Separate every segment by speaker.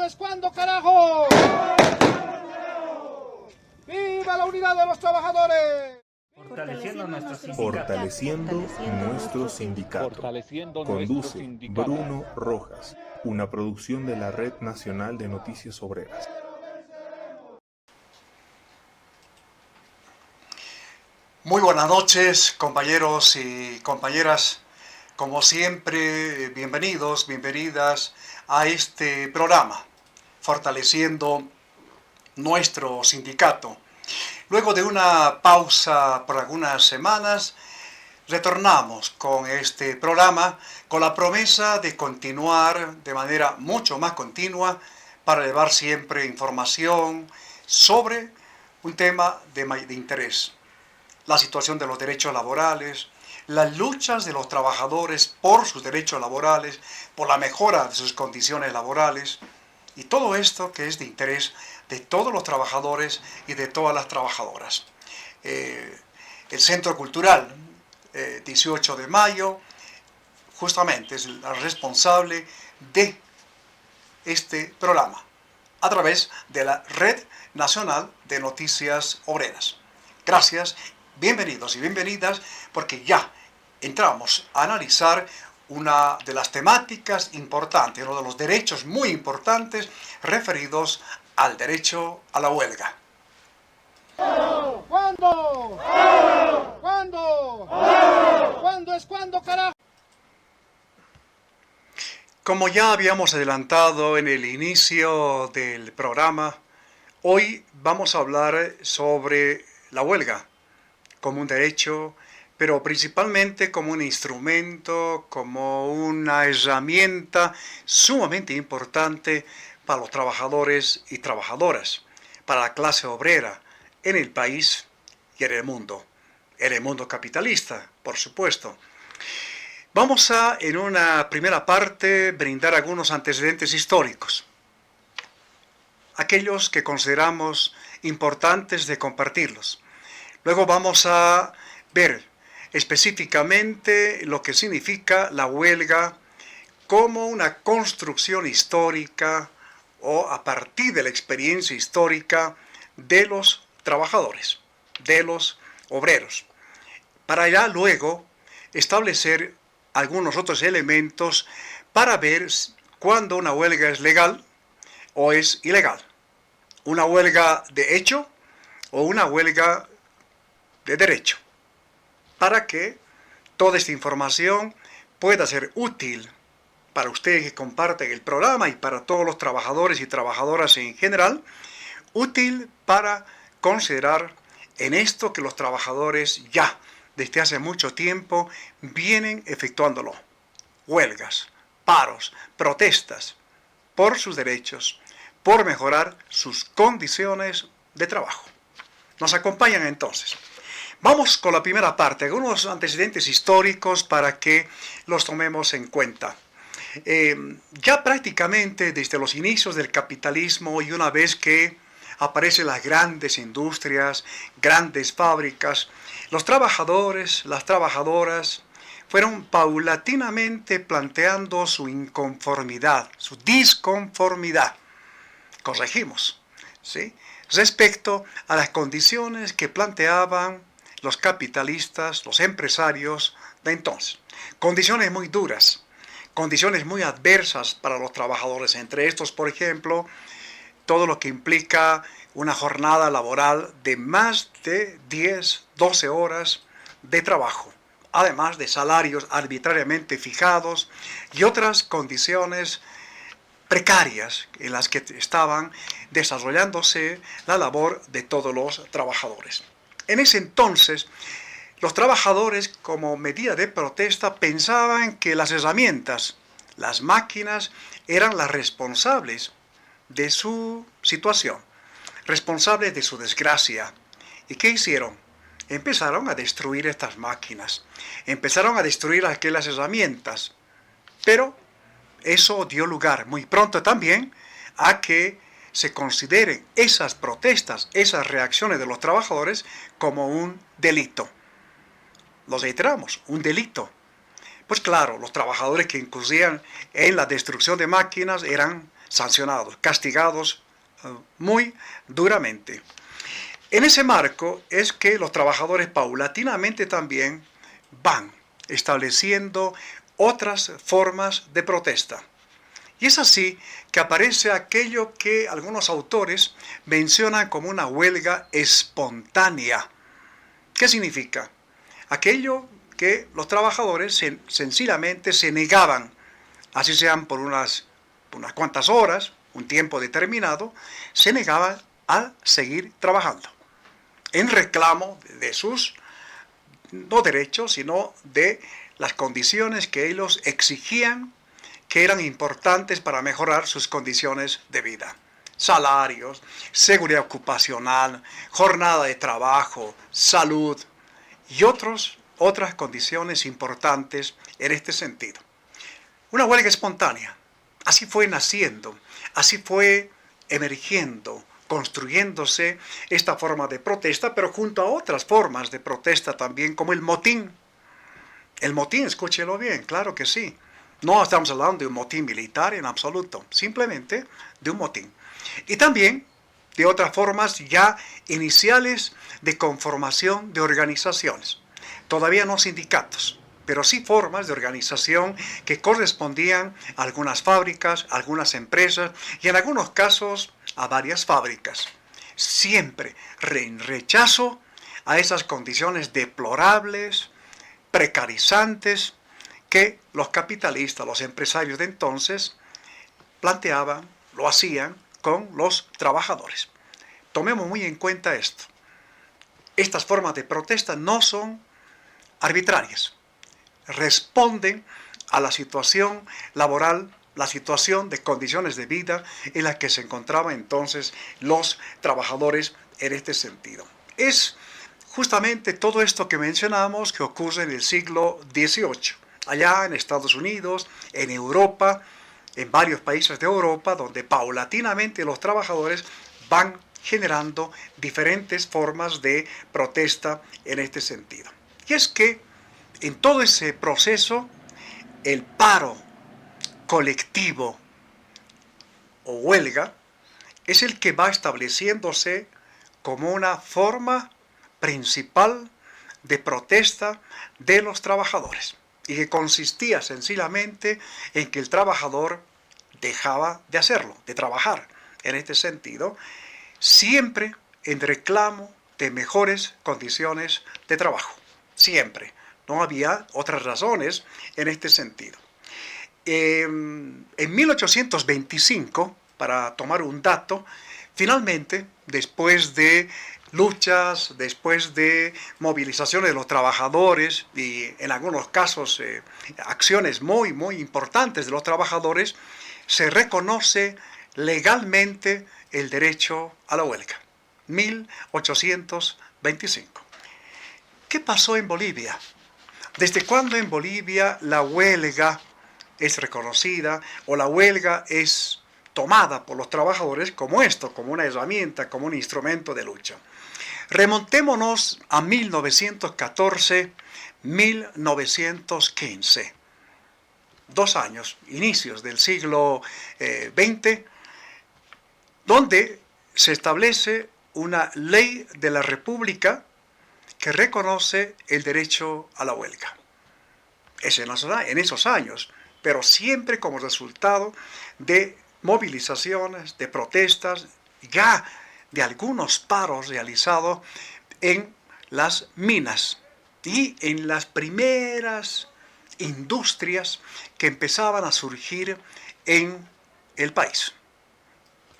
Speaker 1: ¿Cuándo es cuándo, carajo? ¡Viva la unidad de los trabajadores!
Speaker 2: Fortaleciendo
Speaker 3: nuestro sindicato. Conduce Bruno Rojas, una producción de la Red Nacional de Noticias Obreras.
Speaker 4: Muy buenas noches, compañeros y compañeras. Como siempre, bienvenidos, bienvenidas a este programa, Fortaleciendo nuestro sindicato. Luego de una pausa por algunas semanas, retornamos con este programa con la promesa de continuar de manera mucho más continua para llevar siempre información sobre un tema de interés. La situación de los derechos laborales, las luchas de los trabajadores por sus derechos laborales, por la mejora de sus condiciones laborales, y todo esto que es de interés de todos los trabajadores y de todas las trabajadoras. El Centro Cultural 18 de Mayo justamente es la responsable de este programa a través de la Red Nacional de Noticias Obreras. Gracias, bienvenidos y bienvenidas, porque ya entramos a analizar una de las temáticas importantes, uno de los derechos muy importantes referidos al derecho a la huelga.
Speaker 1: ¿Cuándo? ¿Cuándo? ¿Cuándo es cuándo, carajo?
Speaker 4: Como ya habíamos adelantado en el inicio del programa, hoy vamos a hablar sobre la huelga como un derecho, pero principalmente como un instrumento, como una herramienta sumamente importante para los trabajadores y trabajadoras, para la clase obrera en el país y en el mundo capitalista, por supuesto. Vamos a, en una primera parte, brindar algunos antecedentes históricos, aquellos que consideramos importantes de compartirlos. Luego vamos a ver específicamente lo que significa la huelga como una construcción histórica o a partir de la experiencia histórica de los trabajadores, de los obreros, para ya luego establecer algunos otros elementos para ver cuándo una huelga es legal o es ilegal, una huelga de hecho o una huelga de derecho, para que toda esta información pueda ser útil para ustedes que comparten el programa y para todos los trabajadores y trabajadoras en general, útil para considerar en esto que los trabajadores ya desde hace mucho tiempo vienen efectuándolo. Huelgas, paros, protestas por sus derechos, por mejorar sus condiciones de trabajo. ¿Nos acompañan entonces? Vamos con la primera parte, algunos antecedentes históricos para que los tomemos en cuenta. Ya prácticamente desde los inicios del capitalismo y una vez que aparecen las grandes industrias, grandes fábricas, los trabajadores, las trabajadoras fueron paulatinamente planteando su inconformidad, su disconformidad, corregimos, ¿sí?, respecto a las condiciones que planteaban los capitalistas, los empresarios de entonces. Condiciones muy duras, condiciones muy adversas para los trabajadores. Entre estos, por ejemplo, todo lo que implica una jornada laboral de más de 10, 12 horas de trabajo, además de salarios arbitrariamente fijados y otras condiciones precarias en las que estaban desarrollándose la labor de todos los trabajadores. En ese entonces, los trabajadores, como medida de protesta, pensaban que las herramientas, las máquinas, eran las responsables de su situación, responsables de su desgracia. ¿Y qué hicieron? Empezaron a destruir estas máquinas, empezaron a destruir aquellas herramientas, pero eso dio lugar muy pronto también a que se consideren esas protestas, esas reacciones de los trabajadores como un delito. Los reiteramos, un delito. Pues claro, los trabajadores que incurrían en la destrucción de máquinas eran sancionados, castigados muy duramente. En ese marco es que los trabajadores paulatinamente también van estableciendo otras formas de protesta. Y es así que aparece aquello que algunos autores mencionan como una huelga espontánea. ¿Qué significa? Aquello que los trabajadores sencillamente se negaban, así sean por unas cuantas horas, un tiempo determinado, se negaban a seguir trabajando en reclamo de sus, no derechos, sino de las condiciones que ellos exigían que eran importantes para mejorar sus condiciones de vida. Salarios, seguridad ocupacional, jornada de trabajo, salud y otras condiciones importantes en este sentido. Una huelga espontánea. Así fue naciendo, así fue emergiendo, construyéndose esta forma de protesta, pero junto a otras formas de protesta también, como el motín. El motín, escúchelo bien, claro que sí. No estamos hablando de un motín militar en absoluto, simplemente de un motín. Y también de otras formas ya iniciales de conformación de organizaciones. Todavía no sindicatos, pero sí formas de organización que correspondían a algunas fábricas, a algunas empresas y en algunos casos a varias fábricas. Siempre en rechazo a esas condiciones deplorables, precarizantes, que los capitalistas, los empresarios de entonces, planteaban, lo hacían con los trabajadores. Tomemos muy en cuenta esto. Estas formas de protesta no son arbitrarias. Responden a la situación laboral, la situación de condiciones de vida en la que se encontraban entonces los trabajadores en este sentido. Es justamente todo esto que mencionamos que ocurre en el siglo XVIII. Allá en Estados Unidos, en Europa, en varios países de Europa, donde paulatinamente los trabajadores van generando diferentes formas de protesta en este sentido. Y es que en todo ese proceso, el paro colectivo o huelga es el que va estableciéndose como una forma principal de protesta de los trabajadores. Y que consistía sencillamente en que el trabajador dejaba de hacerlo, de trabajar en este sentido, siempre en reclamo de mejores condiciones de trabajo. Siempre. No había otras razones en este sentido. En 1825, para tomar un dato, finalmente, después de luchas, después de movilizaciones de los trabajadores y en algunos casos acciones muy importantes de los trabajadores, se reconoce legalmente el derecho a la huelga. 1825. ¿Qué pasó en Bolivia? ¿Desde cuándo en Bolivia la huelga es reconocida o la huelga es tomada por los trabajadores como esto, como una herramienta, como un instrumento de lucha? Remontémonos a 1914-1915. 2 años, inicios del siglo XX, donde se establece una ley de la República que reconoce el derecho a la huelga. Es en esos años, pero siempre como resultado de movilizaciones, de protestas, ya de algunos paros realizados en las minas y en las primeras industrias que empezaban a surgir en el país,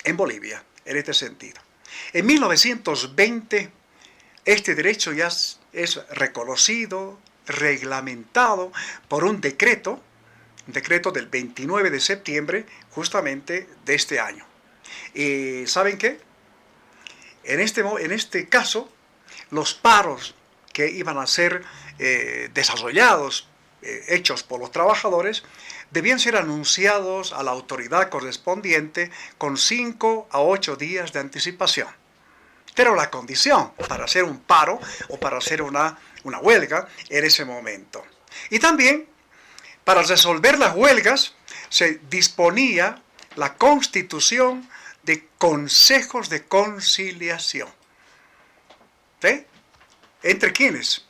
Speaker 4: en Bolivia, en este sentido. En 1920, este derecho ya es reconocido, reglamentado por un decreto del 29 de septiembre, justamente de este año. ¿Y saben qué? En este caso, los paros que iban a ser desarrollados, hechos por los trabajadores, debían ser anunciados a la autoridad correspondiente con 5 a 8 días de anticipación. Pero la condición para hacer un paro o para hacer una huelga en ese momento. Y también, para resolver las huelgas, se disponía la constitución de consejos de conciliación. ¿Sí? ¿Entre quiénes?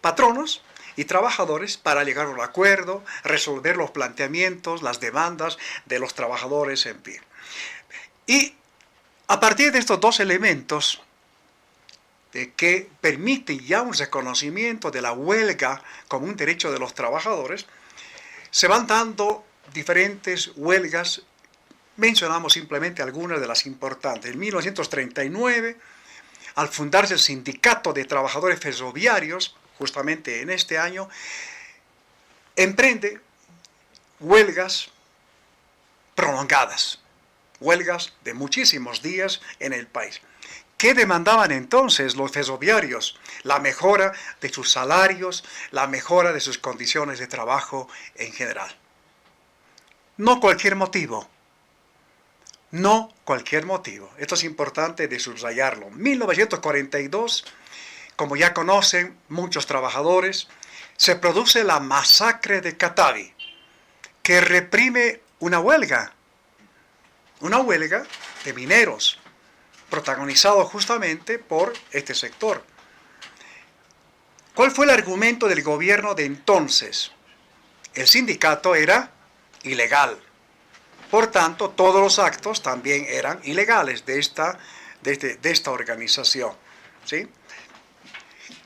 Speaker 4: Patronos y trabajadores para llegar a un acuerdo, resolver los planteamientos, las demandas de los trabajadores en pie. Y a partir de estos dos elementos que permiten ya un reconocimiento de la huelga como un derecho de los trabajadores, se van dando diferentes huelgas. Mencionamos simplemente algunas de las importantes. En 1939, al fundarse el Sindicato de Trabajadores Ferroviarios, justamente en este año, emprende huelgas prolongadas, huelgas de muchísimos días en el país. ¿Qué demandaban entonces los ferroviarios? La mejora de sus salarios, la mejora de sus condiciones de trabajo en general. No cualquier motivo. No cualquier motivo. Esto es importante de subrayarlo. 1942, como ya conocen muchos trabajadores, se produce la masacre de Catavi, que reprime una huelga de mineros, protagonizado justamente por este sector. ¿Cuál fue el argumento del gobierno de entonces? El sindicato era ilegal. Por tanto, todos los actos también eran ilegales de esta organización. ¿Sí?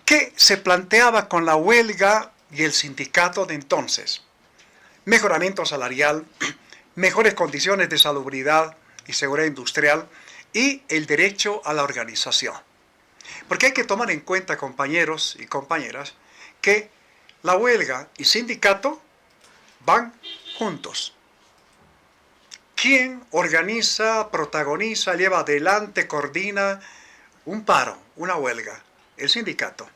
Speaker 4: ¿Qué se planteaba con la huelga y el sindicato de entonces? Mejoramiento salarial, mejores condiciones de salubridad y seguridad industrial y el derecho a la organización. Porque hay que tomar en cuenta, compañeros y compañeras, que la huelga y sindicato van juntos. ¿Quién organiza, protagoniza, lleva adelante, coordina un paro, una huelga? El sindicato.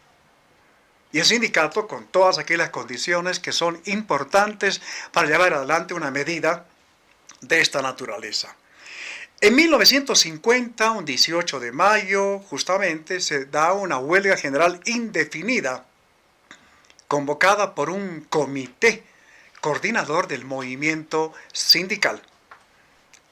Speaker 4: Y el sindicato con todas aquellas condiciones que son importantes para llevar adelante una medida de esta naturaleza. En 1950, un 18 de mayo, justamente, se da una huelga general indefinida, convocada por un comité coordinador del movimiento sindical.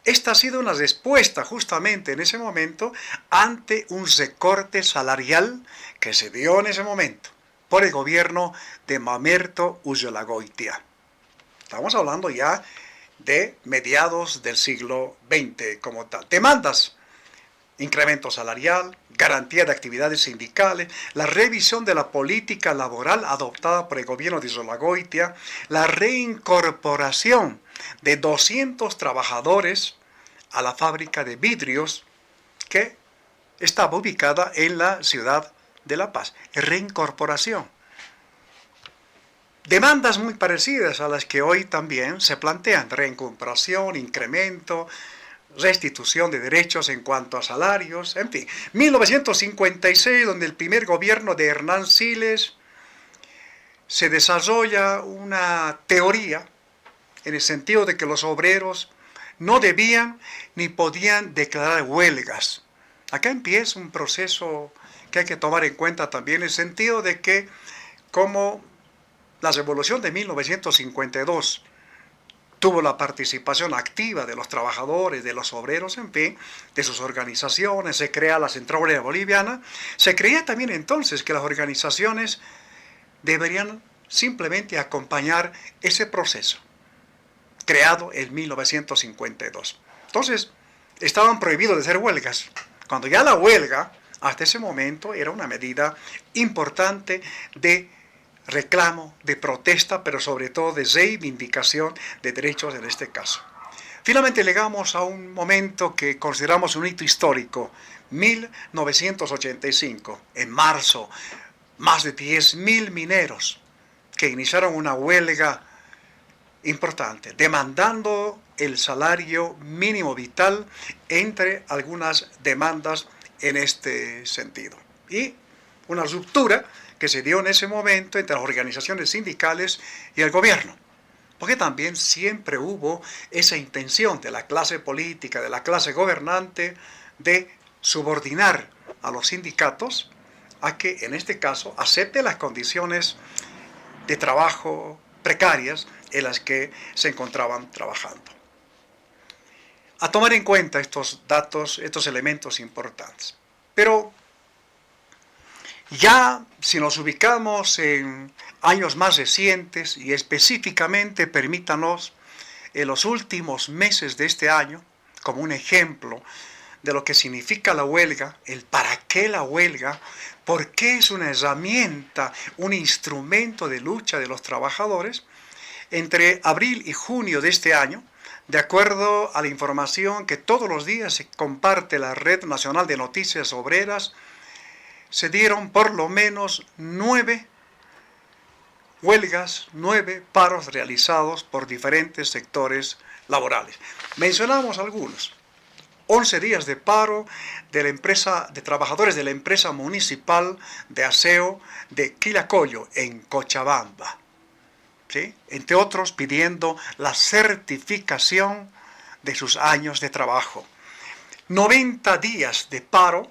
Speaker 4: Esta ha sido una respuesta justamente en ese momento ante un recorte salarial que se dio en ese momento por el gobierno de Mamerto Uzelagoitia. Estamos hablando ya de mediados del siglo XX como tal. Demandas: incremento salarial, garantía de actividades sindicales, la revisión de la política laboral adoptada por el gobierno de Uzelagoitia, la reincorporación de 200 trabajadores a la fábrica de vidrios que estaba ubicada en la ciudad de La Paz. Reincorporación. Demandas muy parecidas a las que hoy también se plantean: reincorporación, incremento, restitución de derechos en cuanto a salarios, en fin. 1956, donde el primer gobierno de Hernán Siles se desarrolla una teoría en el sentido de que los obreros no debían ni podían declarar huelgas. Acá empieza un proceso que hay que tomar en cuenta también, en el sentido de que, como la revolución de 1952 tuvo la participación activa de los trabajadores, de los obreros, en fin, de sus organizaciones, se crea la Central Obrera Boliviana, se creía también entonces que las organizaciones deberían simplemente acompañar ese proceso creado en 1952. Entonces, estaban prohibidos de hacer huelgas, cuando ya la huelga, hasta ese momento, era una medida importante de reclamo, de protesta, pero sobre todo de reivindicación de derechos en este caso. Finalmente llegamos a un momento que consideramos un hito histórico, 1985, en marzo, más de 10.000 mineros que iniciaron una huelga importante, demandando el salario mínimo vital, entre algunas demandas en este sentido. Y una ruptura que se dio en ese momento entre las organizaciones sindicales y el gobierno. Porque también siempre hubo esa intención de la clase política, de la clase gobernante, de subordinar a los sindicatos a que, en este caso, acepte las condiciones de trabajo precarias en las que se encontraban trabajando. a tomar en cuenta estos datos, estos elementos importantes. Pero ya si nos ubicamos en años más recientes y específicamente, permítanos, en los últimos meses de este año, como un ejemplo de lo que significa la huelga, el para qué la huelga, por qué es una herramienta, un instrumento de lucha de los trabajadores, entre abril y junio de este año, de acuerdo a la información que todos los días se comparte la Red Nacional de Noticias Obreras, se dieron por lo menos 9 huelgas, 9 paros realizados por diferentes sectores laborales. Mencionamos algunos. 11 días de paro de trabajadores de la empresa municipal de aseo de Quillacollo, en Cochabamba. ¿Sí? Entre otros, pidiendo la certificación de sus años de trabajo. 90 días de paro,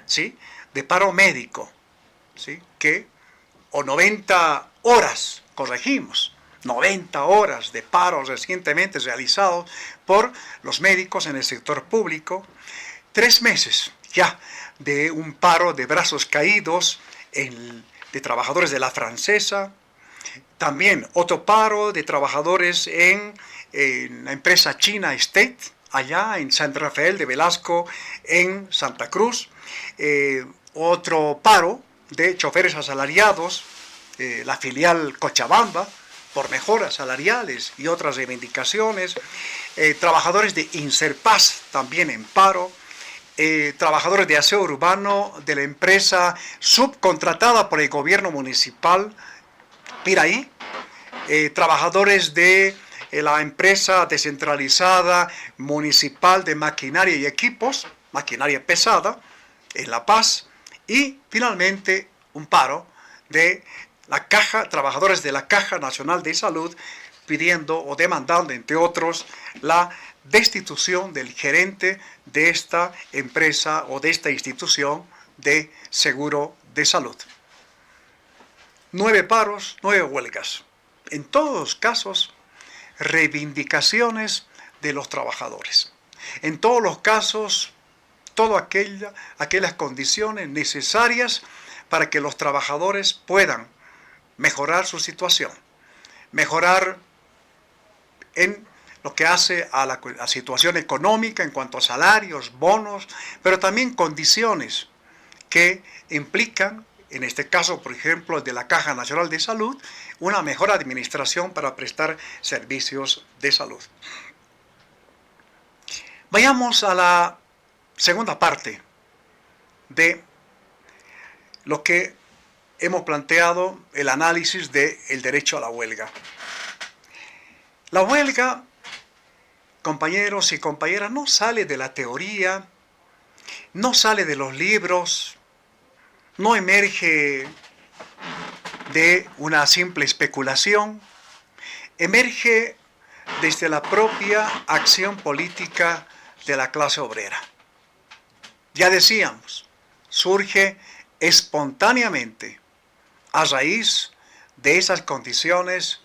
Speaker 4: ¿sí? De paro médico, ¿sí? O 90 horas, corregimos, 90 horas de paro recientemente realizados por los médicos en el sector público. 3 meses ya de un paro de brazos caídos de trabajadores de la Francesa. También otro paro de trabajadores en la empresa China State, allá en San Rafael de Velasco, en Santa Cruz. Otro paro de choferes asalariados, la filial Cochabamba, por mejoras salariales y otras reivindicaciones. Trabajadores de Inserpaz también en paro. Trabajadores de aseo urbano de la empresa subcontratada por el gobierno municipal Piraí. Trabajadores de la empresa descentralizada municipal de maquinaria y equipos, maquinaria pesada, en La Paz. Y finalmente un paro de trabajadores de la Caja Nacional de Salud, pidiendo o demandando, entre otros, la destitución del gerente de esta empresa o de esta institución de seguro de salud. 9 paros, 9 huelgas. En todos los casos, reivindicaciones de los trabajadores. En todos los casos, todas aquellas condiciones necesarias para que los trabajadores puedan mejorar su situación, mejorar en lo que hace a la situación económica en cuanto a salarios, bonos, pero también condiciones que implican, en este caso, por ejemplo, de la Caja Nacional de Salud, una mejor administración para prestar servicios de salud. Vayamos a la segunda parte de lo que hemos planteado, el análisis del derecho a la huelga. La huelga, compañeros y compañeras, no sale de la teoría, no sale de los libros, no emerge de una simple especulación, emerge desde la propia acción política de la clase obrera. Ya decíamos, surge espontáneamente a raíz de esas condiciones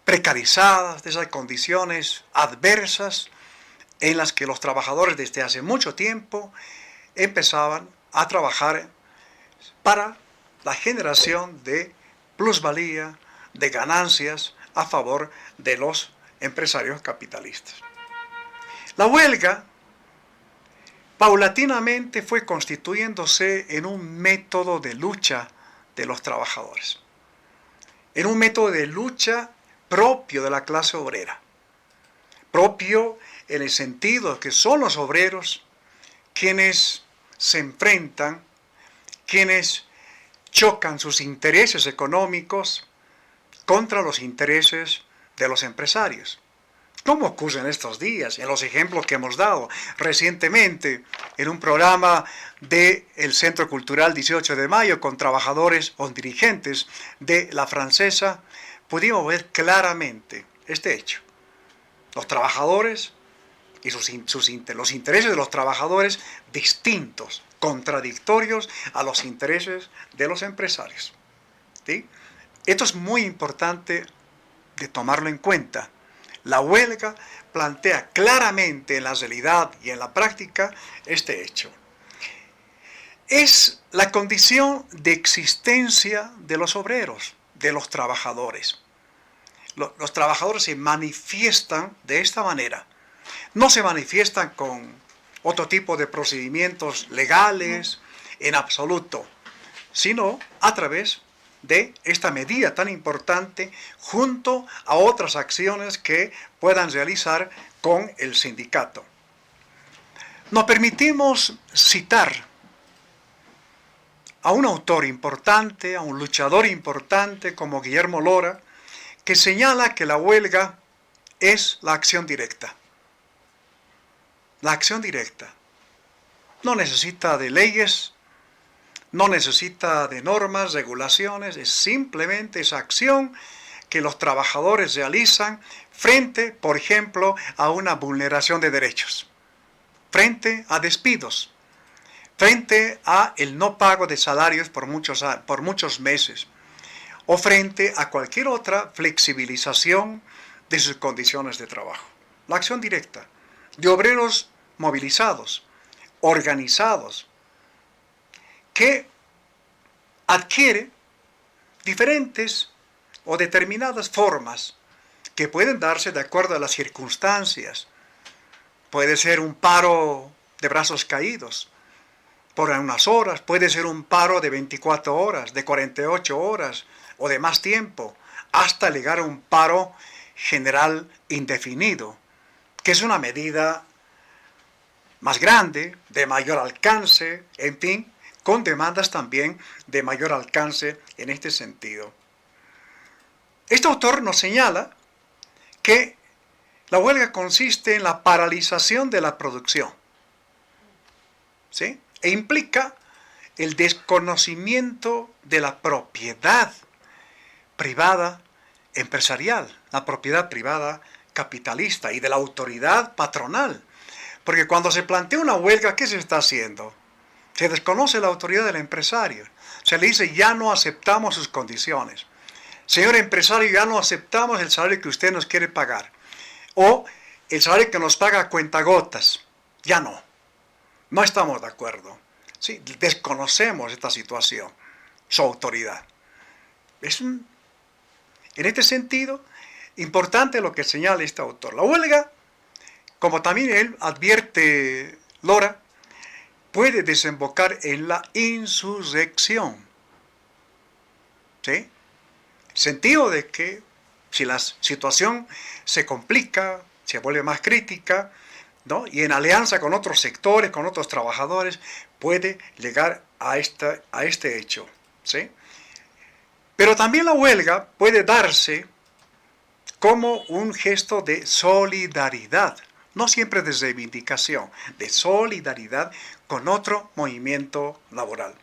Speaker 4: precarizadas, de esas condiciones adversas en las que los trabajadores desde hace mucho tiempo empezaban a trabajar para la generación de plusvalía, de ganancias a favor de los empresarios capitalistas. La huelga paulatinamente fue constituyéndose en un método de lucha de los trabajadores, en un método de lucha propio de la clase obrera, propio en el sentido de que son los obreros quienes se enfrentan, quienes chocan sus intereses económicos contra los intereses de los empresarios. ¿Cómo ocurre en estos días? En los ejemplos que hemos dado recientemente en un programa del Centro Cultural 18 de Mayo con trabajadores o dirigentes de la Francesa, pudimos ver claramente este hecho. Los trabajadores y los intereses de los trabajadores distintos, contradictorios a los intereses de los empresarios. ¿Sí? Esto es muy importante de tomarlo en cuenta. La huelga plantea claramente en la realidad y en la práctica este hecho. Es la condición de existencia de los obreros, de los trabajadores. Los trabajadores se manifiestan de esta manera. No se manifiestan con otro tipo de procedimientos legales en absoluto, sino a través de esta medida tan importante junto a otras acciones que puedan realizar con el sindicato. Nos permitimos citar a un autor importante, a un luchador importante como Guillermo Lora, que señala que la huelga es la acción directa. La acción directa. No necesita de leyes, no necesita de normas, regulaciones, es simplemente esa acción que los trabajadores realizan frente, por ejemplo, a una vulneración de derechos, frente a despidos, frente a el no pago de salarios por muchos meses, o frente a cualquier otra flexibilización de sus condiciones de trabajo. La acción directa de obreros movilizados, organizados, que adquiere diferentes o determinadas formas que pueden darse de acuerdo a las circunstancias. Puede ser un paro de brazos caídos por unas horas, puede ser un paro de 24 horas, de 48 horas o de más tiempo, hasta llegar a un paro general indefinido, que es una medida más grande, de mayor alcance, en fin, con demandas también de mayor alcance en este sentido. Este autor nos señala que la huelga consiste en la paralización de la producción, ¿sí? E implica el desconocimiento de la propiedad privada empresarial, la propiedad privada capitalista y de la autoridad patronal. Porque cuando se plantea una huelga, ¿qué se está haciendo? Se desconoce la autoridad del empresario. Se le dice, ya no aceptamos sus condiciones. Señor empresario, ya no aceptamos el salario que usted nos quiere pagar. O el salario que nos paga a cuentagotas. Ya no. No estamos de acuerdo. Sí, desconocemos esta situación, su autoridad. En este sentido, importante lo que señala este autor. La huelga, como también él advierte Lora, puede desembocar en la insurrección. ¿Sí? Sentido de que si la situación se complica, se vuelve más crítica, ¿no? Y en alianza con otros sectores, con otros trabajadores, puede llegar a este hecho. ¿Sí? Pero también la huelga puede darse como un gesto de solidaridad, no siempre de reivindicación, de solidaridad con otro movimiento laboral.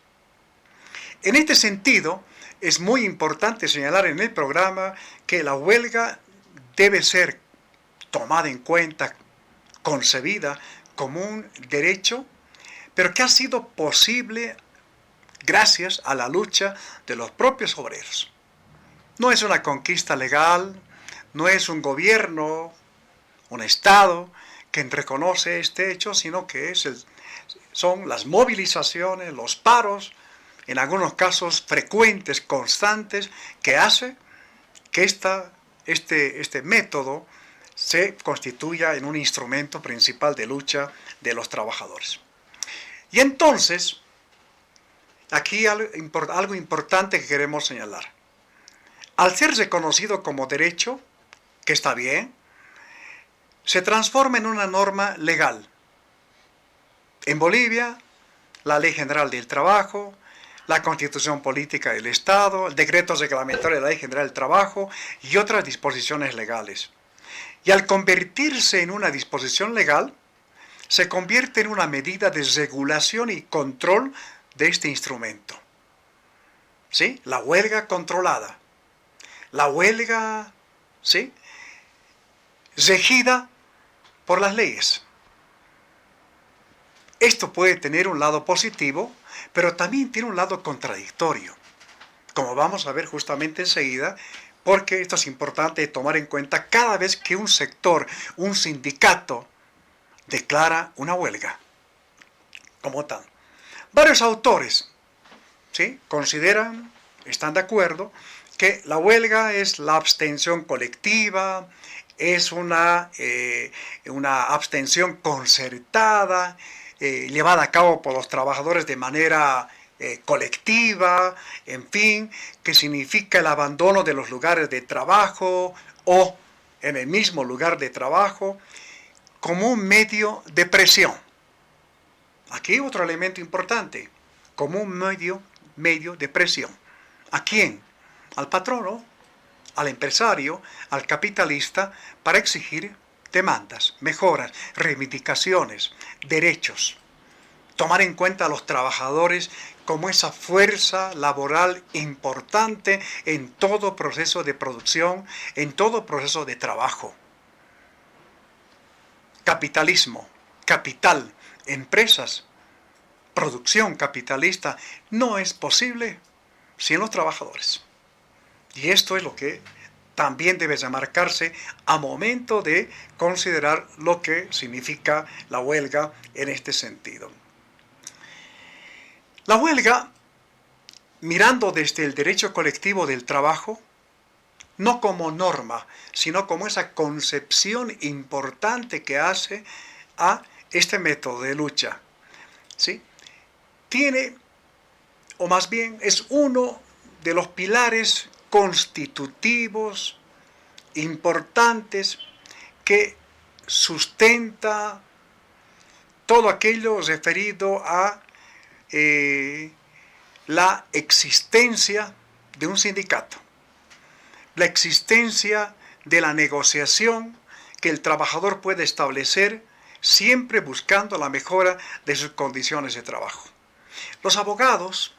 Speaker 4: En este sentido, es muy importante señalar en el programa que la huelga debe ser tomada en cuenta, concebida como un derecho, pero que ha sido posible gracias a la lucha de los propios obreros. No es una conquista legal, no es un gobierno, un Estado quien reconoce este hecho, sino que son las movilizaciones, los paros, en algunos casos frecuentes, constantes, que hace que este método se constituya en un instrumento principal de lucha de los trabajadores. Y entonces, aquí algo importante que queremos señalar. Al ser reconocido como derecho, que está bien, se transforma en una norma legal. En Bolivia, la Ley General del Trabajo, la Constitución Política del Estado, el Decreto Reglamentario de la Ley General del Trabajo y otras disposiciones legales. Y al convertirse en una disposición legal, se convierte en una medida de regulación y control de este instrumento. ¿Sí? La huelga controlada. La huelga, ¿sí?, regida por las leyes. Esto puede tener un lado positivo, pero también tiene un lado contradictorio. Como vamos a ver justamente enseguida, porque esto es importante tomar en cuenta cada vez que un sector, un sindicato, declara una huelga como tal. Varios autores, ¿sí?, consideran, están de acuerdo, que la huelga es la abstención colectiva, es una abstención concertada, llevada a cabo por los trabajadores de manera colectiva, en fin, que significa el abandono de los lugares de trabajo o en el mismo lugar de trabajo como un medio de presión. Aquí otro elemento importante, como un medio de presión. ¿A quién? Al patrono, al empresario, al capitalista, para exigir demandas, mejoras, reivindicaciones, derechos. Tomar en cuenta a los trabajadores como esa fuerza laboral importante en todo proceso de producción, en todo proceso de trabajo. Capitalismo, capital, empresas, producción capitalista, no es posible sin los trabajadores. Y esto es lo que también debe marcarse a momento de considerar lo que significa la huelga en este sentido. La huelga, mirando desde el derecho colectivo del trabajo, no como norma, sino como esa concepción importante que hace a este método de lucha, ¿sí?, tiene, o más bien es uno de los pilares constitutivos importantes que sustenta todo aquello referido a la existencia de un sindicato, la existencia de la negociación que el trabajador puede establecer siempre buscando la mejora de sus condiciones de trabajo. Los abogados,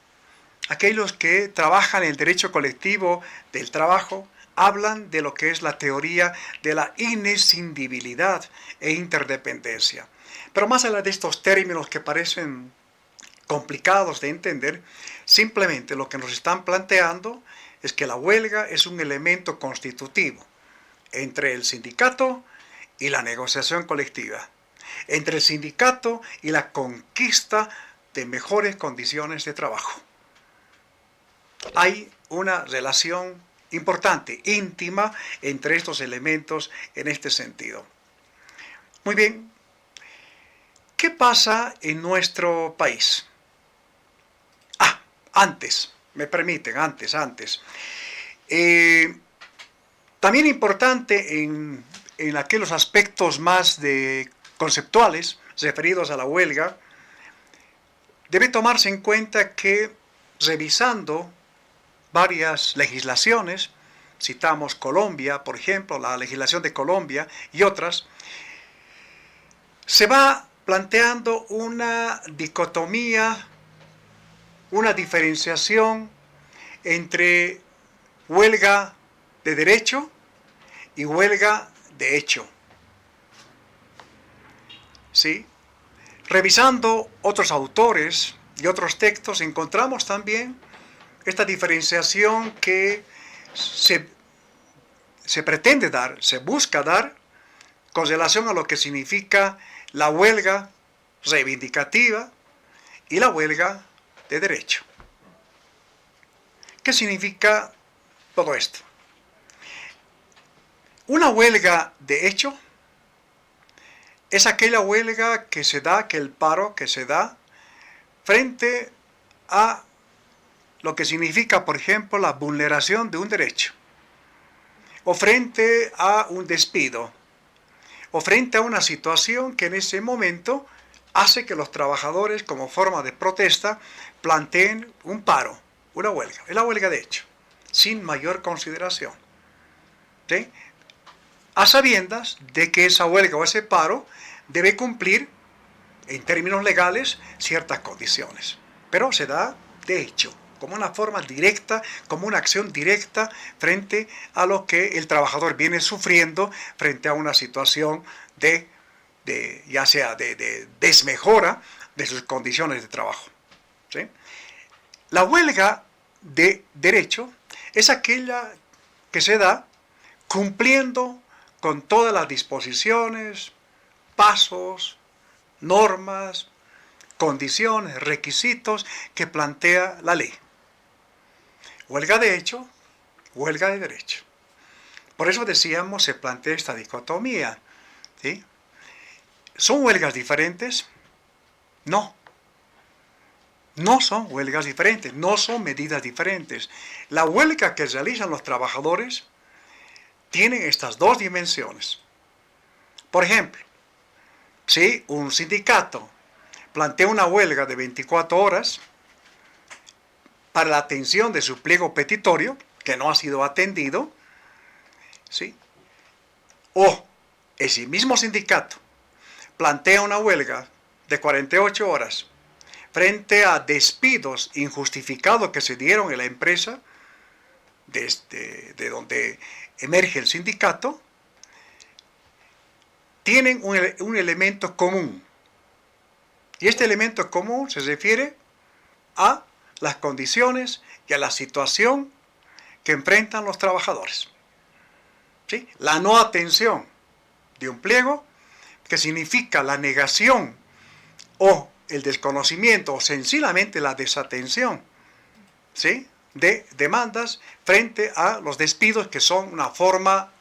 Speaker 4: aquellos que trabajan en el derecho colectivo del trabajo, hablan de lo que es la teoría de la inescindibilidad e interdependencia. Pero más allá de estos términos que parecen complicados de entender, simplemente lo que nos están planteando es que la huelga es un elemento constitutivo entre el sindicato y la negociación colectiva, entre el sindicato y la conquista de mejores condiciones de trabajo. Hay una relación importante, íntima, entre estos elementos en este sentido. Muy bien, ¿qué pasa en nuestro país? Antes, me permiten, antes. También importante en aquellos aspectos más conceptuales referidos a la huelga, debe tomarse en cuenta que revisando varias legislaciones, citamos Colombia, por ejemplo, la legislación de Colombia y otras, se va planteando una dicotomía, una diferenciación entre huelga de derecho y huelga de hecho. ¿Sí? Revisando otros autores y otros textos, encontramos también esta diferenciación que se pretende dar, se busca dar, con relación a lo que significa la huelga reivindicativa y la huelga de derecho. ¿Qué significa todo esto? Una huelga de hecho es aquella huelga que se da, el paro que se da frente a lo que significa, por ejemplo, la vulneración de un derecho, o frente a un despido, o frente a una situación que en ese momento hace que los trabajadores, como forma de protesta, planteen un paro, una huelga. Es la huelga de hecho, sin mayor consideración. ¿Sí? A sabiendas de que esa huelga o ese paro debe cumplir, en términos legales, ciertas condiciones. Pero se da de hecho, como una forma directa, como una acción directa frente a lo que el trabajador viene sufriendo frente a una situación ya sea de desmejora de sus condiciones de trabajo. ¿Sí? La huelga de derecho es aquella que se da cumpliendo con todas las disposiciones, pasos, normas, condiciones, requisitos que plantea la ley. Huelga de hecho, huelga de derecho. Por eso decíamos, se plantea esta dicotomía, ¿sí? ¿Son huelgas diferentes? No. No son huelgas diferentes, no son medidas diferentes. La huelga que realizan los trabajadores tiene estas dos dimensiones. Por ejemplo, si un sindicato plantea una huelga de 24 horas para la atención de su pliego petitorio, que no ha sido atendido, ¿sí? O ese mismo sindicato plantea una huelga de 48 horas frente a despidos injustificados que se dieron en la empresa, de donde emerge el sindicato, tienen un elemento común. Y este elemento común se refiere a las condiciones y a la situación que enfrentan los trabajadores. ¿Sí? La no atención de un pliego, que significa la negación o el desconocimiento o sencillamente la desatención, ¿sí?, de demandas frente a los despidos, que son una forma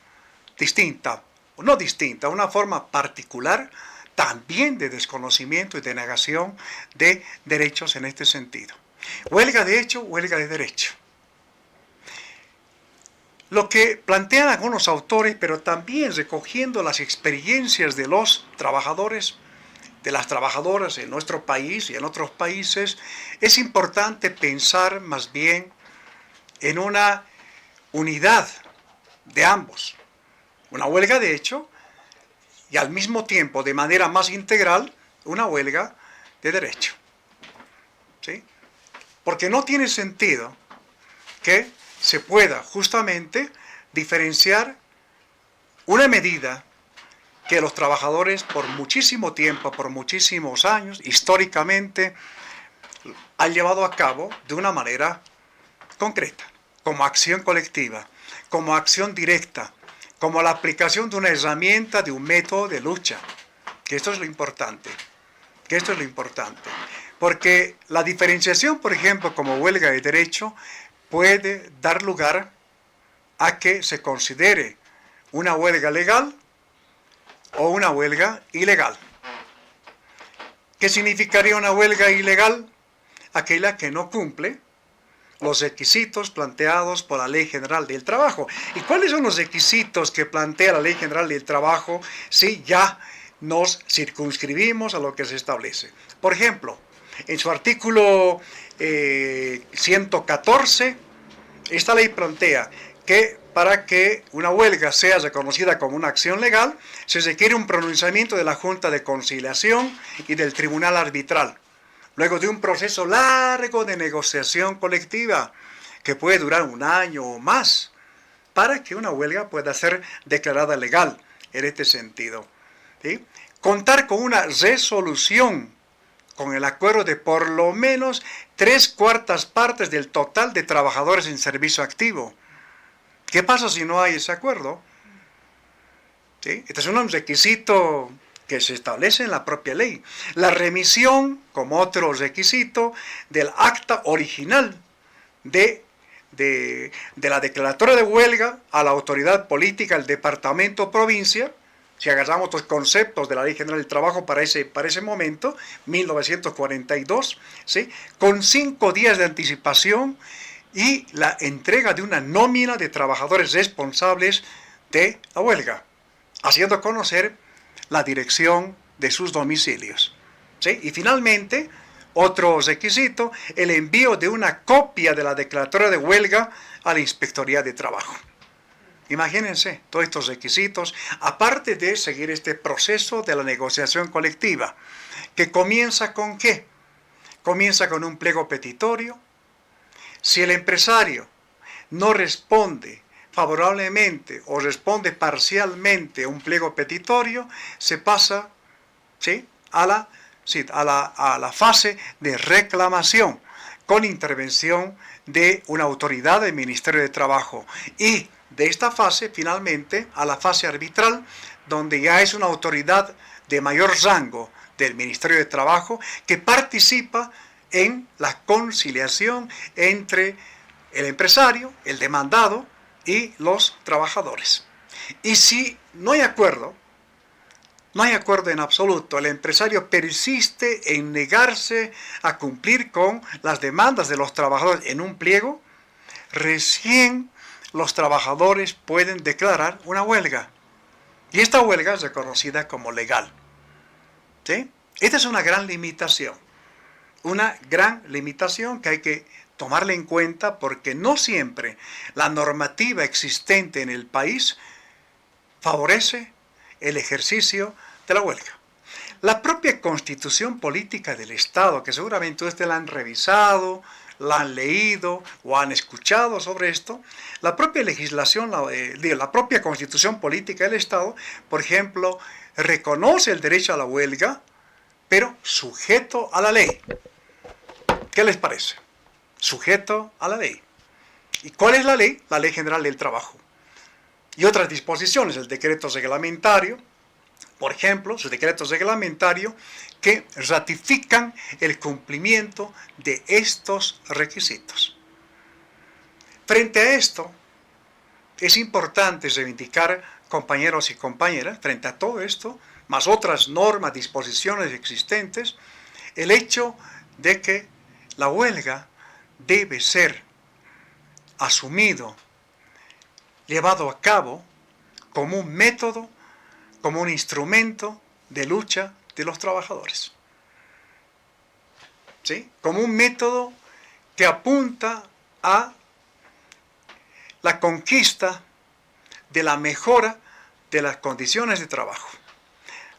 Speaker 4: distinta, o no distinta, una forma particular también de desconocimiento y de negación de derechos en este sentido. Huelga de hecho, huelga de derecho. Lo que plantean algunos autores, pero también recogiendo las experiencias de los trabajadores, de las trabajadoras en nuestro país y en otros países, es importante pensar más bien en una unidad de ambos. Una huelga de hecho y al mismo tiempo, de manera más integral, una huelga de derecho. ¿Sí? Porque no tiene sentido que se pueda justamente diferenciar una medida que los trabajadores por muchísimo tiempo, por muchísimos años, históricamente, han llevado a cabo de una manera concreta, como acción colectiva, como acción directa, como la aplicación de una herramienta, de un método de lucha. Que esto es lo importante, porque la diferenciación, por ejemplo, como huelga de derecho, puede dar lugar a que se considere una huelga legal o una huelga ilegal. ¿Qué significaría una huelga ilegal? Aquella que no cumple los requisitos planteados por la Ley General del Trabajo. ¿Y cuáles son los requisitos que plantea la Ley General del Trabajo si ya nos circunscribimos a lo que se establece? Por ejemplo, en su artículo 114, esta ley plantea que para que una huelga sea reconocida como una acción legal, se requiere un pronunciamiento de la Junta de Conciliación y del Tribunal Arbitral, luego de un proceso largo de negociación colectiva, que puede durar un año o más, para que una huelga pueda ser declarada legal en este sentido. ¿Sí? Contar con una resolución, con el acuerdo de por lo menos 3/4 partes del total de trabajadores en servicio activo. ¿Qué pasa si no hay ese acuerdo? ¿Sí? Este es un requisito que se establece en la propia ley. La remisión, como otro requisito, del acta original de la declaratoria de huelga a la autoridad política, al departamento o provincia, si agarramos los conceptos de la Ley General del Trabajo para ese momento, 1942, ¿sí?, con 5 días de anticipación y la entrega de una nómina de trabajadores responsables de la huelga, haciendo conocer la dirección de sus domicilios. ¿Sí? Y finalmente, otro requisito, el envío de una copia de la declaratoria de huelga a la Inspectoría de Trabajo. Imagínense todos estos requisitos, aparte de seguir este proceso de la negociación colectiva, que comienza ¿con qué? Comienza con un pliego petitorio. Si el empresario no responde favorablemente o responde parcialmente a un pliego petitorio, se pasa, ¿sí?, a la fase de reclamación con intervención de una autoridad del Ministerio de Trabajo. Y de esta fase finalmente a la fase arbitral, donde ya es una autoridad de mayor rango del Ministerio de Trabajo que participa en la conciliación entre el empresario, el demandado y los trabajadores. Y si no hay acuerdo en absoluto, el empresario persiste en negarse a cumplir con las demandas de los trabajadores en un pliego, recién los trabajadores pueden declarar una huelga. Y esta huelga es reconocida como legal. ¿Sí? Esta es una gran limitación. Una gran limitación que hay que tomarla en cuenta porque no siempre la normativa existente en el país favorece el ejercicio de la huelga. La propia Constitución Política del Estado, que seguramente ustedes la han revisado, la han leído o han escuchado sobre esto, la propia legislación, la propia Constitución Política del Estado, por ejemplo, reconoce el derecho a la huelga, pero sujeto a la ley. ¿Qué les parece? Sujeto a la ley. ¿Y cuál es la ley? La Ley General del Trabajo. Y otras disposiciones, el decreto reglamentario, por ejemplo, sus decretos reglamentarios que ratifican el cumplimiento de estos requisitos. Frente a esto, es importante reivindicar, compañeros y compañeras, frente a todo esto, más otras normas, disposiciones existentes, el hecho de que la huelga debe ser asumido, llevado a cabo como un método, como un instrumento de lucha de los trabajadores. ¿Sí? Como un método que apunta a la conquista de la mejora de las condiciones de trabajo,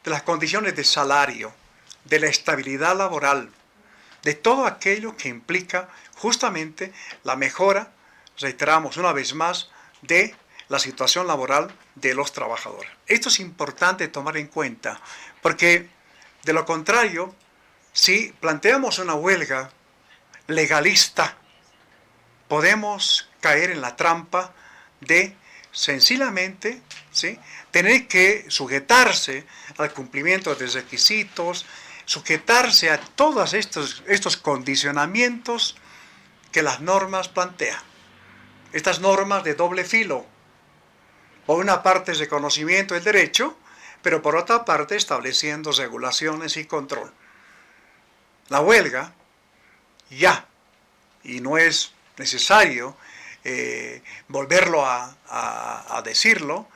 Speaker 4: de las condiciones de salario, de la estabilidad laboral, de todo aquello que implica justamente la mejora, reiteramos una vez más, de la situación laboral de los trabajadores. Esto es importante tomar en cuenta, porque de lo contrario, si planteamos una huelga legalista, podemos caer en la trampa de sencillamente, ¿sí?, tener que sujetarse al cumplimiento de requisitos, sujetarse a todos estos condicionamientos que las normas plantean. Estas normas de doble filo. Por una parte, reconocimiento del derecho, pero por otra parte, estableciendo regulaciones y control. La huelga, ya, y no es necesario volverlo a decirlo,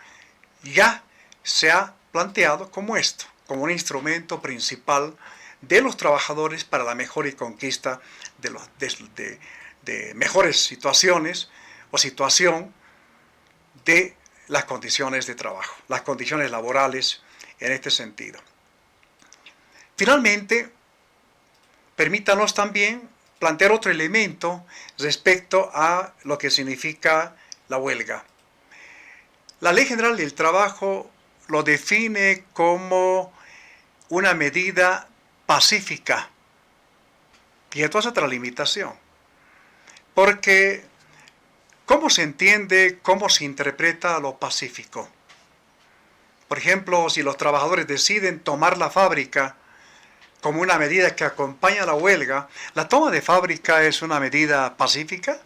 Speaker 4: ya se ha planteado como esto, como un instrumento principal de los trabajadores para la mejora y conquista de mejores situaciones o situación de las condiciones de trabajo, las condiciones laborales en este sentido. Finalmente, permítanos también plantear otro elemento respecto a lo que significa la huelga. La Ley General del Trabajo lo define como una medida pacífica. Y esto es otra limitación. Porque, ¿cómo se entiende, cómo se interpreta lo pacífico? Por ejemplo, si los trabajadores deciden tomar la fábrica como una medida que acompaña a la huelga, ¿la toma de fábrica es una medida pacífica?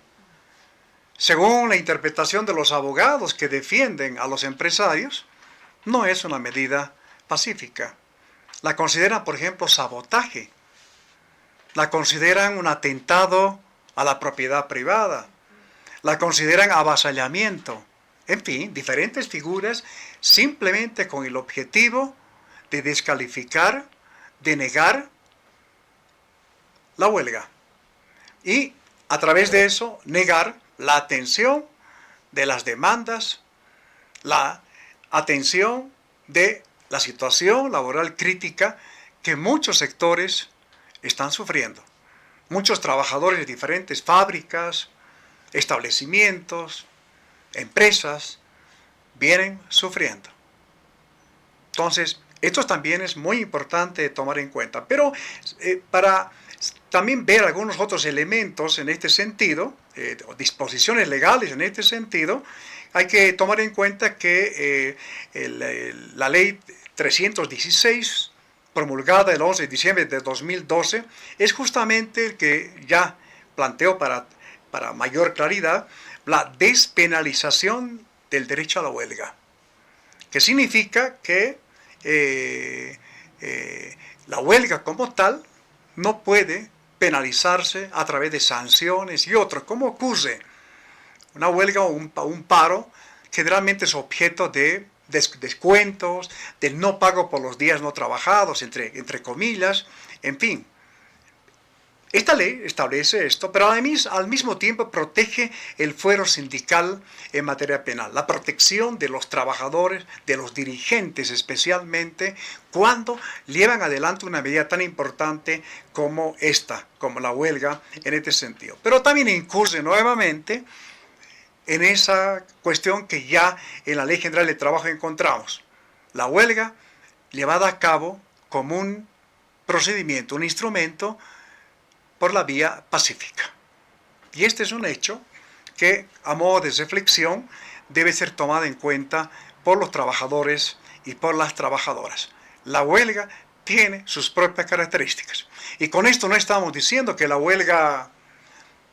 Speaker 4: Según la interpretación de los abogados que defienden a los empresarios, no es una medida pacífica. La consideran, por ejemplo, sabotaje. La consideran un atentado a la propiedad privada. La consideran avasallamiento. En fin, diferentes figuras simplemente con el objetivo de descalificar, de negar la huelga. Y a través de eso, negar la atención de las demandas, la atención de la situación laboral crítica que muchos sectores están sufriendo. Muchos trabajadores de diferentes fábricas, establecimientos, empresas, vienen sufriendo. Entonces, esto también es muy importante tomar en cuenta. Pero para también ver algunos otros elementos en este sentido, disposiciones legales en este sentido, hay que tomar en cuenta que la ley 316, promulgada el 11 de diciembre de 2012, es justamente el que ya planteó para mayor claridad la despenalización del derecho a la huelga, que significa que la huelga como tal no puede penalizarse a través de sanciones y otros, como ocurre una huelga o un paro, generalmente es objeto de descuentos, del no pago por los días no trabajados, entre comillas, en fin. Esta ley establece esto, pero al mismo tiempo protege el fuero sindical en materia penal, la protección de los trabajadores, de los dirigentes especialmente, cuando llevan adelante una medida tan importante como esta, como la huelga en este sentido. Pero también incurre nuevamente en esa cuestión que ya en la Ley General de Trabajo encontramos, la huelga llevada a cabo como un procedimiento, un instrumento por la vía pacífica. Y este es un hecho que, a modo de reflexión, debe ser tomado en cuenta por los trabajadores y por las trabajadoras. La huelga tiene sus propias características. Y con esto no estamos diciendo que la huelga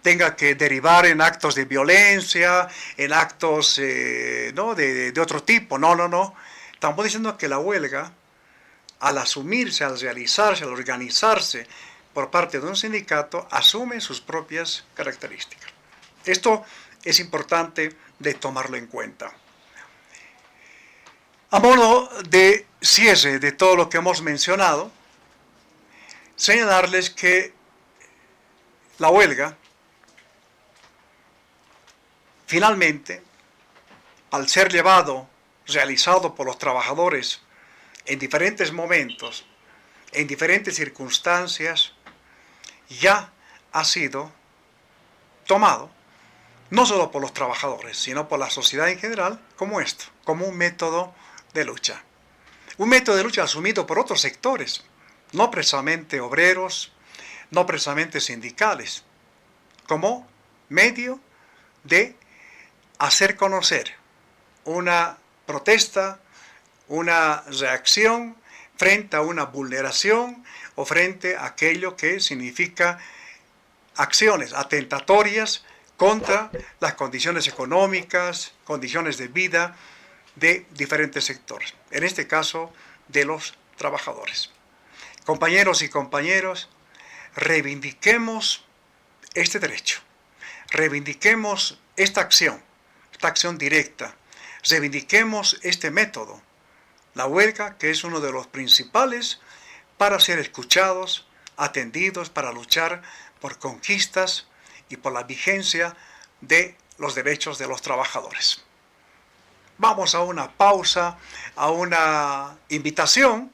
Speaker 4: tenga que derivar en actos de violencia, en actos de otro tipo. No. Estamos diciendo que la huelga, al asumirse, al realizarse, al organizarse por parte de un sindicato, asume sus propias características. Esto es importante de tomarlo en cuenta. A modo de cierre de todo lo que hemos mencionado, señalarles que la huelga, finalmente, al ser realizado por los trabajadores en diferentes momentos, en diferentes circunstancias, ya ha sido tomado, no solo por los trabajadores, sino por la sociedad en general, como esto, como un método de lucha. Un método de lucha asumido por otros sectores, no precisamente obreros, no precisamente sindicales, como medio de hacer conocer una protesta, una reacción frente a una vulneración o frente a aquello que significa acciones atentatorias contra las condiciones económicas, condiciones de vida de diferentes sectores, en este caso de los trabajadores. Compañeros y compañeras, reivindiquemos este derecho, reivindiquemos esta acción directa, reivindiquemos este método, la huelga, que es uno de los principales para ser escuchados, atendidos, para luchar por conquistas y por la vigencia de los derechos de los trabajadores. Vamos a una pausa, a una invitación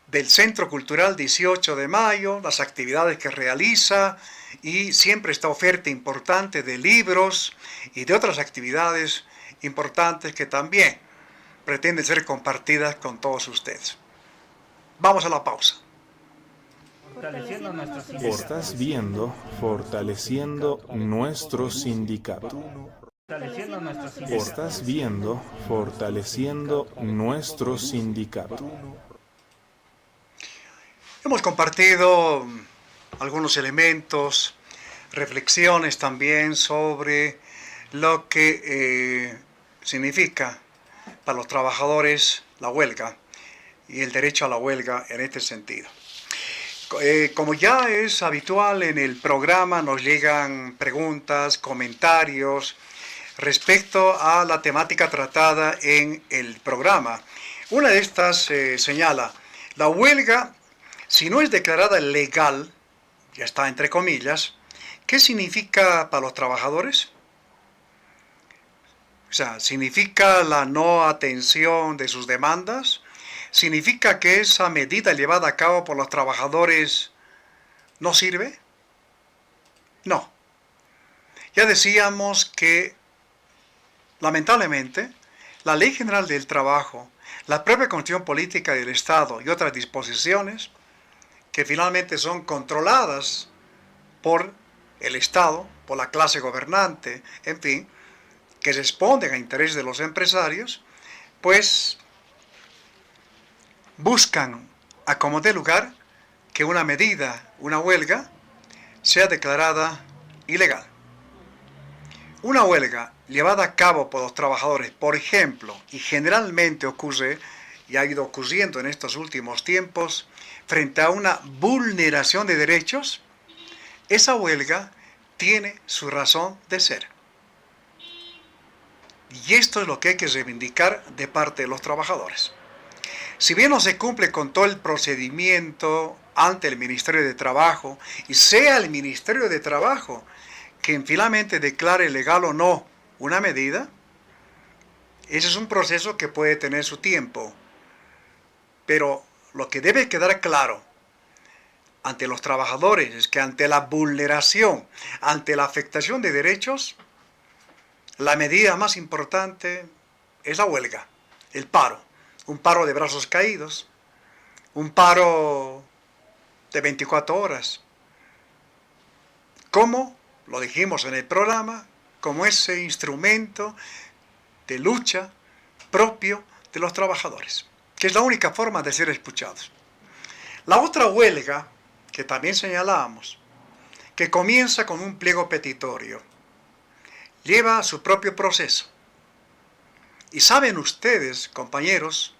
Speaker 4: del Centro Cultural 18 de Mayo, las actividades que realiza y siempre esta oferta importante de libros y de otras actividades importantes que también pretenden ser compartidas con todos ustedes. Vamos a la pausa.
Speaker 3: Estás viendo Fortaleciendo nuestro sindicato. Estás viendo Fortaleciendo nuestro sindicato.
Speaker 4: Hemos compartido algunos elementos, reflexiones también sobre lo que significa para los trabajadores la huelga y el derecho a la huelga en este sentido. Como ya es habitual en el programa, nos llegan preguntas, comentarios respecto a la temática tratada en el programa. Una de estas señala, la huelga, si no es declarada legal, ya está entre comillas, ¿qué significa para los trabajadores? O sea, ¿significa la no atención de sus demandas? ¿Significa que esa medida llevada a cabo por los trabajadores no sirve? No. Ya decíamos que, lamentablemente, la Ley General del Trabajo, la propia Constitución Política del Estado y otras disposiciones que finalmente son controladas por el Estado, por la clase gobernante, en fin, que responden a intereses de los empresarios, pues buscan a como dé lugar que una medida, una huelga, sea declarada ilegal. Una huelga llevada a cabo por los trabajadores, por ejemplo, y generalmente ocurre, y ha ido ocurriendo en estos últimos tiempos, frente a una vulneración de derechos, esa huelga tiene su razón de ser. Y esto es lo que hay que reivindicar de parte de los trabajadores. Si bien no se cumple con todo el procedimiento ante el Ministerio de Trabajo, y sea el Ministerio de Trabajo quien finalmente declare legal o no una medida, ese es un proceso que puede tener su tiempo. Pero lo que debe quedar claro ante los trabajadores es que ante la vulneración, ante la afectación de derechos, la medida más importante es la huelga, el paro. Un paro de brazos caídos, un paro de 24 horas. Como lo dijimos en el programa, como ese instrumento de lucha propio de los trabajadores, que es la única forma de ser escuchados. La otra huelga, que también señalábamos, que comienza con un pliego petitorio, lleva su propio proceso. Y saben ustedes, compañeros,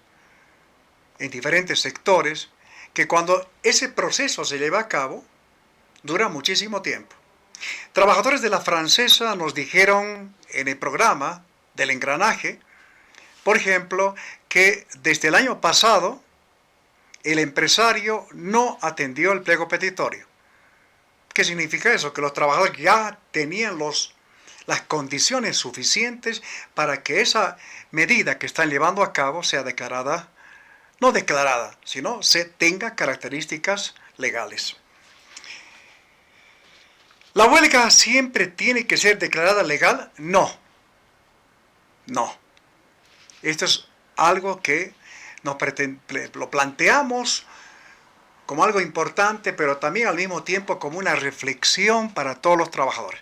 Speaker 4: en diferentes sectores, que cuando ese proceso se lleva a cabo, dura muchísimo tiempo. Trabajadores de la Francesa nos dijeron en el programa del engranaje, por ejemplo, que desde el año pasado el empresario no atendió el pliego petitorio. ¿Qué significa eso? Que los trabajadores ya tenían las condiciones suficientes para que esa medida que están llevando a cabo sea declarada, no declarada, sino se tenga características legales. ¿La huelga siempre tiene que ser declarada legal? No. No. Esto es algo que lo planteamos como algo importante, pero también al mismo tiempo como una reflexión para todos los trabajadores.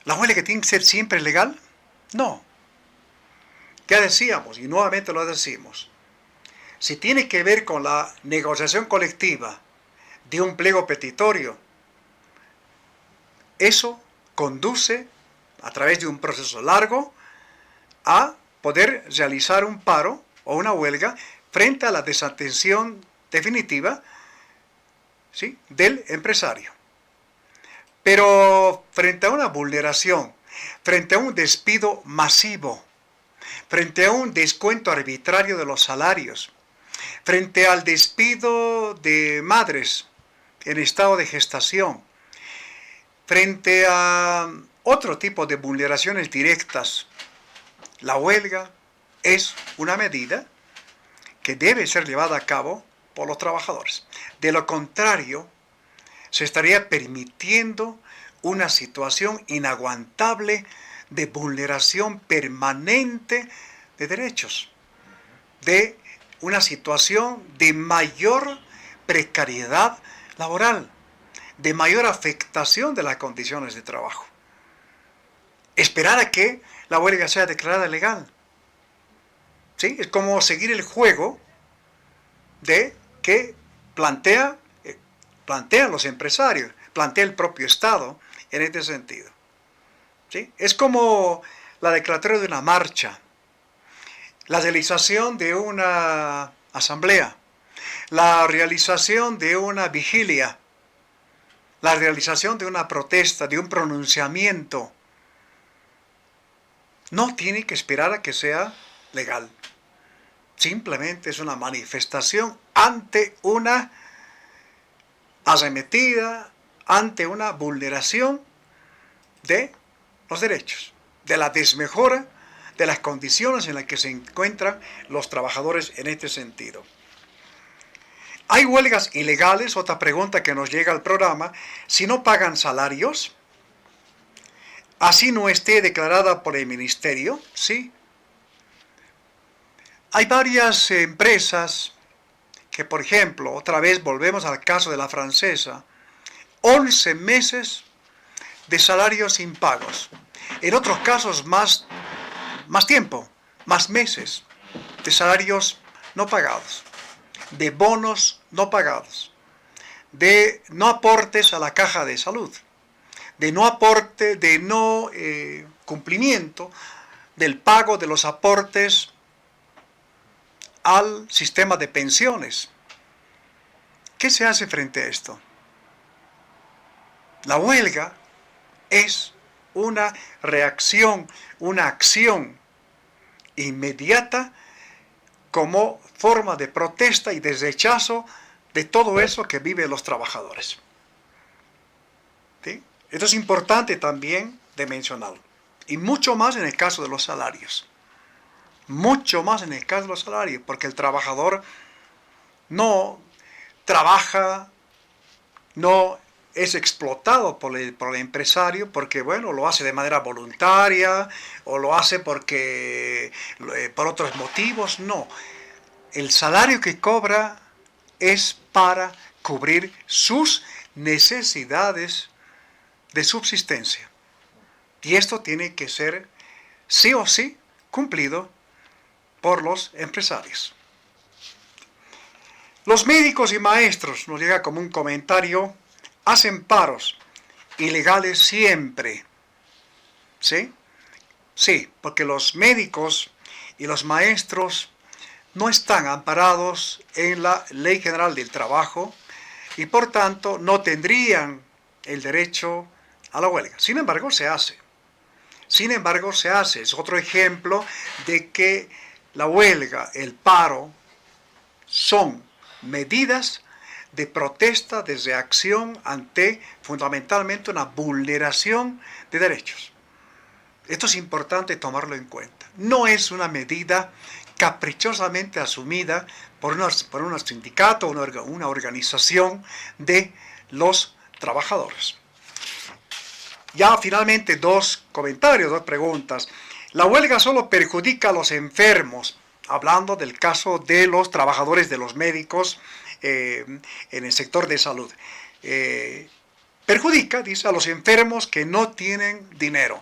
Speaker 4: ¿La huelga tiene que ser siempre legal? No. Ya decíamos, y nuevamente lo decimos, si tiene que ver con la negociación colectiva de un pliego petitorio, eso conduce, a través de un proceso largo, a poder realizar un paro o una huelga frente a la desatención definitiva, ¿sí?, del empresario. Pero frente a una vulneración, frente a un despido masivo, frente a un descuento arbitrario de los salarios, frente al despido de madres en estado de gestación, frente a otro tipo de vulneraciones directas, la huelga es una medida que debe ser llevada a cabo por los trabajadores. De lo contrario, se estaría permitiendo una situación inaguantable de vulneración permanente de derechos, de una situación de mayor precariedad laboral, de mayor afectación de las condiciones de trabajo. Esperar a que la huelga sea declarada legal, ¿sí?, es como seguir el juego de que plantean los empresarios, plantea el propio Estado en este sentido, ¿sí? Es como la declaratoria de una marcha, la realización de una asamblea, la realización de una vigilia, la realización de una protesta, de un pronunciamiento. No tiene que esperar a que sea legal. Simplemente es una manifestación ante una arremetida, ante una vulneración de los derechos, de la desmejora de las condiciones en las que se encuentran los trabajadores en este sentido. ¿Hay huelgas ilegales? Otra pregunta que nos llega al programa. Si no pagan salarios, así no esté declarada por el ministerio, sí. Hay varias empresas que, por ejemplo, otra vez volvemos al caso de la Francesa, 11 meses de salarios impagos. En otros casos más tiempo, más meses de salarios no pagados, de bonos no pagados, de no aportes a la caja de salud, de no aporte, de no cumplimiento del pago de los aportes al sistema de pensiones. ¿Qué se hace frente a esto? La huelga es una reacción, una acción inmediata como forma de protesta y de rechazo de todo eso que viven los trabajadores. ¿Sí? Esto es importante también de mencionarlo. Y mucho más en el caso de los salarios. Mucho más en el caso de los salarios, porque el trabajador no trabaja, no es explotado por el empresario porque, bueno, lo hace de manera voluntaria o lo hace porque por otros motivos. No. El salario que cobra es para cubrir sus necesidades de subsistencia. Y esto tiene que ser, sí o sí, cumplido por los empresarios. Los médicos y maestros, nos llega como un comentario, hacen paros ilegales siempre. ¿Sí? Sí, porque los médicos y los maestros no están amparados en la Ley General del Trabajo y por tanto no tendrían el derecho a la huelga. Sin embargo, se hace. Sin embargo, se hace. Es otro ejemplo de que la huelga, el paro, son medidas de protesta, de reacción ante fundamentalmente una vulneración de derechos. Esto es importante tomarlo en cuenta. No es una medida caprichosamente asumida por un sindicato, una organización de los trabajadores. Ya finalmente dos comentarios, dos preguntas. La huelga solo perjudica a los enfermos, hablando del caso de los trabajadores de los médicos en el sector de salud. Perjudica, dice, a los enfermos que no tienen dinero.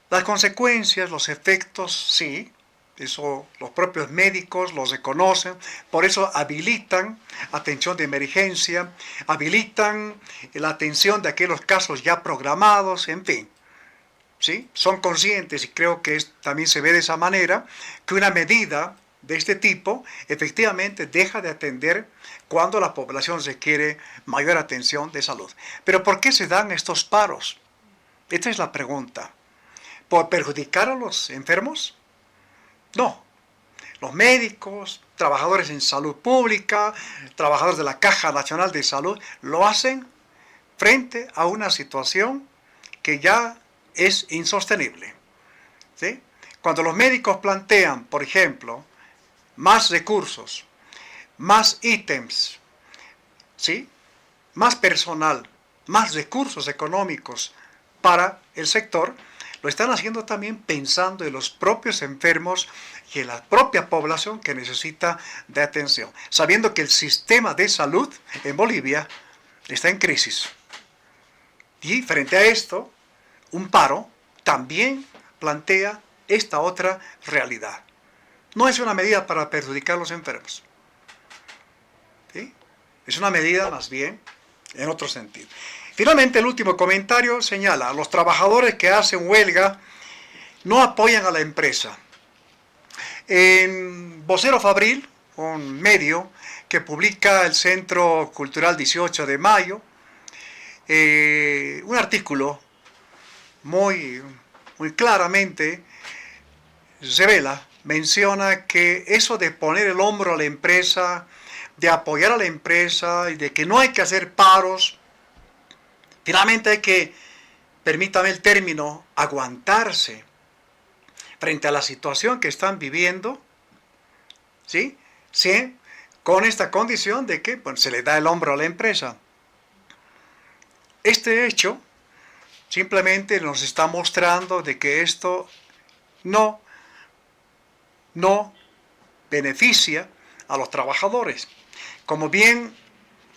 Speaker 4: Las consecuencias, los efectos, sí, eso los propios médicos los reconocen, por eso habilitan atención de emergencia, habilitan la atención de aquellos casos ya programados, en fin. ¿Sí? Son conscientes, y creo que también se ve de esa manera, que una medida de este tipo efectivamente deja de atender cuando la población requiere mayor atención de salud. Pero ¿por qué se dan estos paros? Esta es la pregunta. ¿Por perjudicar a los enfermos? No. Los médicos, trabajadores en salud pública, trabajadores de la Caja Nacional de Salud, lo hacen frente a una situación que ya es insostenible. ¿Sí? Cuando los médicos plantean, por ejemplo, más recursos, más ítems, ¿sí? Más personal, más recursos económicos para el sector, lo están haciendo también pensando en los propios enfermos y en la propia población que necesita de atención, sabiendo que el sistema de salud en Bolivia está en crisis. Y frente a esto, un paro también plantea esta otra realidad. No es una medida para perjudicar a los enfermos. ¿Sí? Es una medida más bien en otro sentido. Finalmente, el último comentario señala: los trabajadores que hacen huelga no apoyan a la empresa. En Vocero Fabril, un medio que publica el Centro Cultural 18 de Mayo, un artículo muy claramente revela, menciona que eso de poner el hombro a la empresa, de apoyar a la empresa y de que no hay que hacer paros, finalmente hay que, permítame el término, aguantarse frente a la situación que están viviendo, ¿sí? Sí, con esta condición de que se le da el hombro a la empresa. Este hecho simplemente nos está mostrando de que esto no beneficia a los trabajadores. Como bien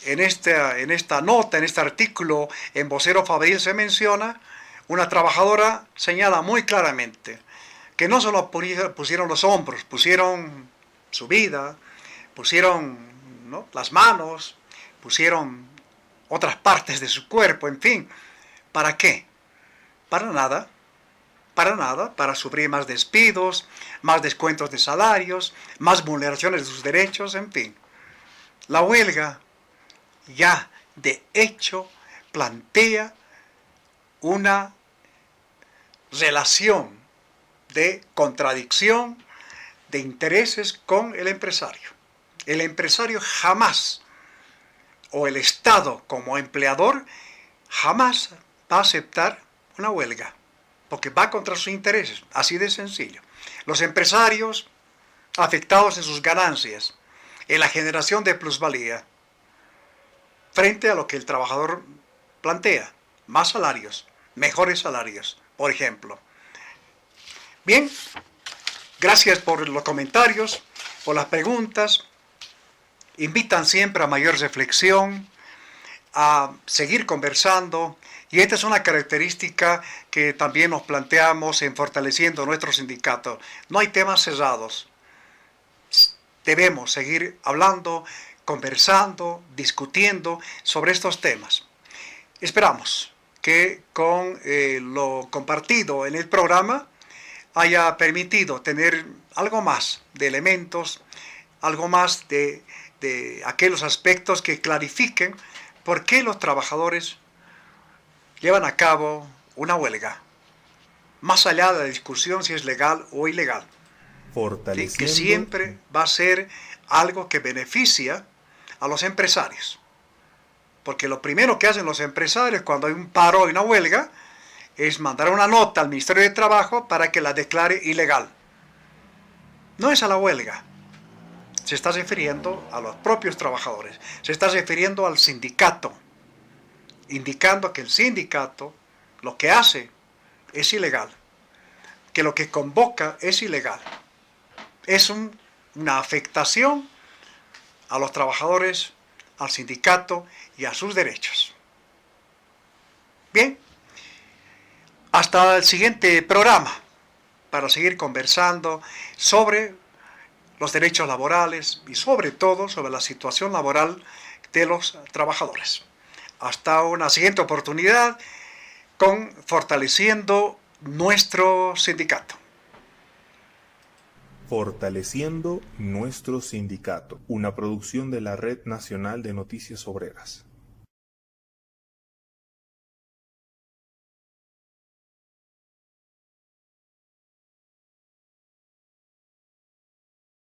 Speaker 4: en esta nota, en este artículo en Vocero Fabril se menciona, una trabajadora señala muy claramente que no solo pusieron los hombros, pusieron su vida, pusieron, ¿no?, las manos, pusieron otras partes de su cuerpo, en fin. ¿Para qué? Para nada, para sufrir más despidos, más descuentos de salarios, más vulneraciones de sus derechos, en fin. La huelga ya de hecho plantea una relación de contradicción de intereses con el empresario. El empresario jamás, o el Estado como empleador, jamás va a aceptar una huelga, porque va contra sus intereses, así de sencillo. Los empresarios afectados en sus ganancias, en la generación de plusvalía, frente a lo que el trabajador plantea, más salarios, mejores salarios, por ejemplo. Bien, gracias por los comentarios, por las preguntas. Invitan siempre a mayor reflexión, a seguir conversando, y esta es una característica que también nos planteamos en fortaleciendo nuestro sindicato. No hay temas cerrados. Debemos seguir hablando, conversando, discutiendo sobre estos temas. Esperamos que con lo compartido en el programa haya permitido tener algo más de elementos, algo más de aquellos aspectos que clarifiquen por qué los trabajadores llevan a cabo una huelga, más allá de la discusión si es legal o ilegal. Que siempre va a ser algo que beneficia a los empresarios. Porque lo primero que hacen los empresarios cuando hay un paro y una huelga es mandar una nota al Ministerio de Trabajo para que la declare ilegal. No es a la huelga. Se está refiriendo a los propios trabajadores. Se está refiriendo al sindicato, indicando que el sindicato lo que hace es ilegal, que lo que convoca es ilegal. Es una afectación a los trabajadores, al sindicato y a sus derechos. Bien, hasta el siguiente programa para seguir conversando sobre los derechos laborales y sobre todo sobre la situación laboral de los trabajadores. Hasta una siguiente oportunidad con fortaleciendo nuestro sindicato.
Speaker 3: Fortaleciendo nuestro sindicato, una producción de la Red Nacional de Noticias Obreras.